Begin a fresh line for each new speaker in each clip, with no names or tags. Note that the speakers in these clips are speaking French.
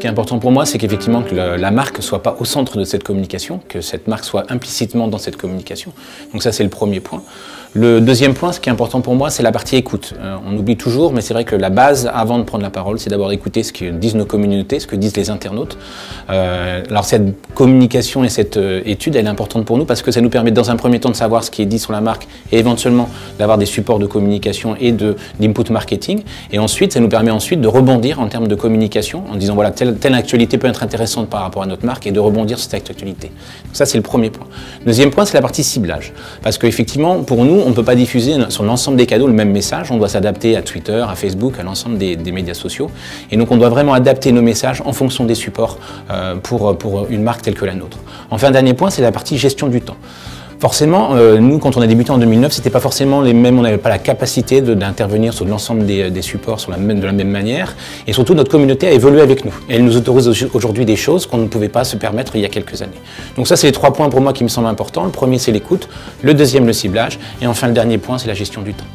qui est important pour moi, c'est qu'effectivement que la marque ne soit pas au centre de cette communication, que cette marque soit implicitement dans cette communication. Donc ça, c'est le premier point. Le deuxième point, ce qui est important pour moi, c'est la partie écoute. On oublie toujours, mais c'est vrai que la base, avant de prendre la parole, c'est d'abord d'écouter ce que disent nos communautés, ce que disent les internautes. Alors cette communication et cette étude, elle est importante pour nous parce que ça nous permet dans un premier temps de savoir ce qui est dit sur la marque et éventuellement d'avoir des supports de communication et d'input marketing. Et ensuite, ça nous permet ensuite de rebondir en termes de communication en disant voilà, telle actualité peut être intéressante par rapport à notre marque et de rebondir sur cette actualité. Donc ça, c'est le premier point. Deuxième point, c'est la partie ciblage. Parce qu'effectivement, pour nous, on ne peut pas diffuser sur l'ensemble des canaux le même message, on doit s'adapter à Twitter, à Facebook, à l'ensemble des médias sociaux. Et donc on doit vraiment adapter nos messages en fonction des supports pour une marque telle que la nôtre. Enfin, dernier point, c'est la partie gestion du temps. Forcément, nous, quand on a débuté en 2009, c'était pas forcément les mêmes, on n'avait pas la capacité d'intervenir sur l'ensemble des supports de la même manière. Et surtout, notre communauté a évolué avec nous. Et elle nous autorise aujourd'hui des choses qu'on ne pouvait pas se permettre il y a quelques années. Donc ça, c'est les 3 points pour moi qui me semblent importants. Le premier, c'est l'écoute. Le deuxième, le ciblage. Et enfin, le dernier point, c'est la gestion du temps.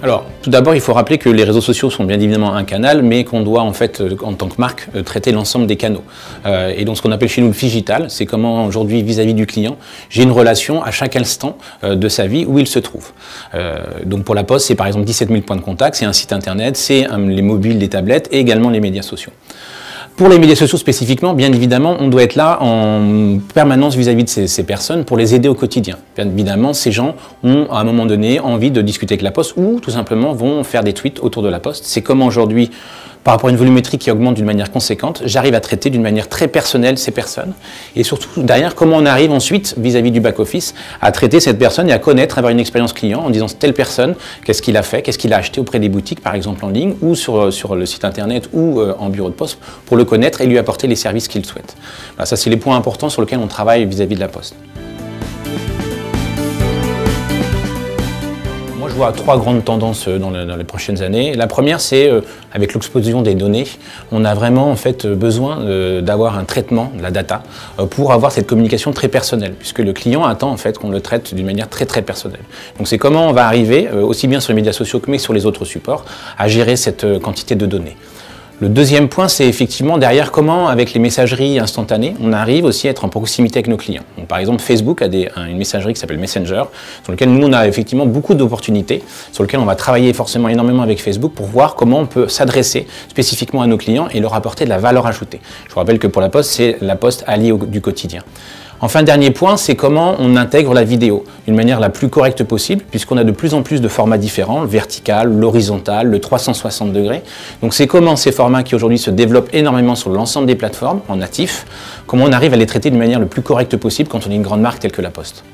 Alors, tout d'abord, il faut rappeler que les réseaux sociaux sont bien évidemment un canal, mais qu'on doit en fait, en tant que marque, traiter l'ensemble des canaux. Et donc, ce qu'on appelle chez nous le phygital, c'est comment aujourd'hui, vis-à-vis du client, j'ai une relation à chaque instant de sa vie où il se trouve. Donc, pour la Poste, c'est par exemple 17 000 points de contact, c'est un site internet, c'est les mobiles, les tablettes et également les médias sociaux. Pour les médias sociaux spécifiquement, bien évidemment, on doit être là en permanence vis-à-vis de ces personnes pour les aider au quotidien. Bien évidemment, ces gens ont à un moment donné envie de discuter avec la Poste ou tout simplement vont faire des tweets autour de la Poste. C'est comment aujourd'hui, par rapport à une volumétrie qui augmente d'une manière conséquente, j'arrive à traiter d'une manière très personnelle ces personnes. Et surtout, derrière, comment on arrive ensuite, vis-à-vis du back-office, à traiter cette personne et à connaître, avoir une expérience client en disant telle personne, qu'est-ce qu'il a fait, qu'est-ce qu'il a acheté auprès des boutiques, par exemple en ligne, ou sur le site internet, ou en bureau de poste, pour le connaître et lui apporter les services qu'il souhaite. Voilà, ça, c'est les points importants sur lesquels on travaille vis-à-vis de la Poste. Moi, je vois 3 grandes tendances dans les prochaines années. La première, c'est avec l'explosion des données, on a vraiment en fait besoin d'avoir un traitement de la data pour avoir cette communication très personnelle, puisque le client attend en fait qu'on le traite d'une manière très personnelle. Donc c'est comment on va arriver, aussi bien sur les médias sociaux que sur les autres supports, à gérer cette quantité de données. Le deuxième point, c'est effectivement derrière comment, avec les messageries instantanées, on arrive aussi à être en proximité avec nos clients. Donc, par exemple, Facebook a une messagerie qui s'appelle Messenger, sur laquelle nous, on a effectivement beaucoup d'opportunités, sur lequel on va travailler forcément énormément avec Facebook pour voir comment on peut s'adresser spécifiquement à nos clients et leur apporter de la valeur ajoutée. Je vous rappelle que pour la Poste, c'est la Poste alliée du quotidien. Enfin, dernier point, c'est comment on intègre la vidéo d'une manière la plus correcte possible, puisqu'on a de plus en plus de formats différents, le vertical, l'horizontal, le 360 degrés. Donc c'est comment ces formats qui aujourd'hui se développent énormément sur l'ensemble des plateformes, en natif, comment on arrive à les traiter d'une manière le plus correcte possible quand on est une grande marque telle que la Poste.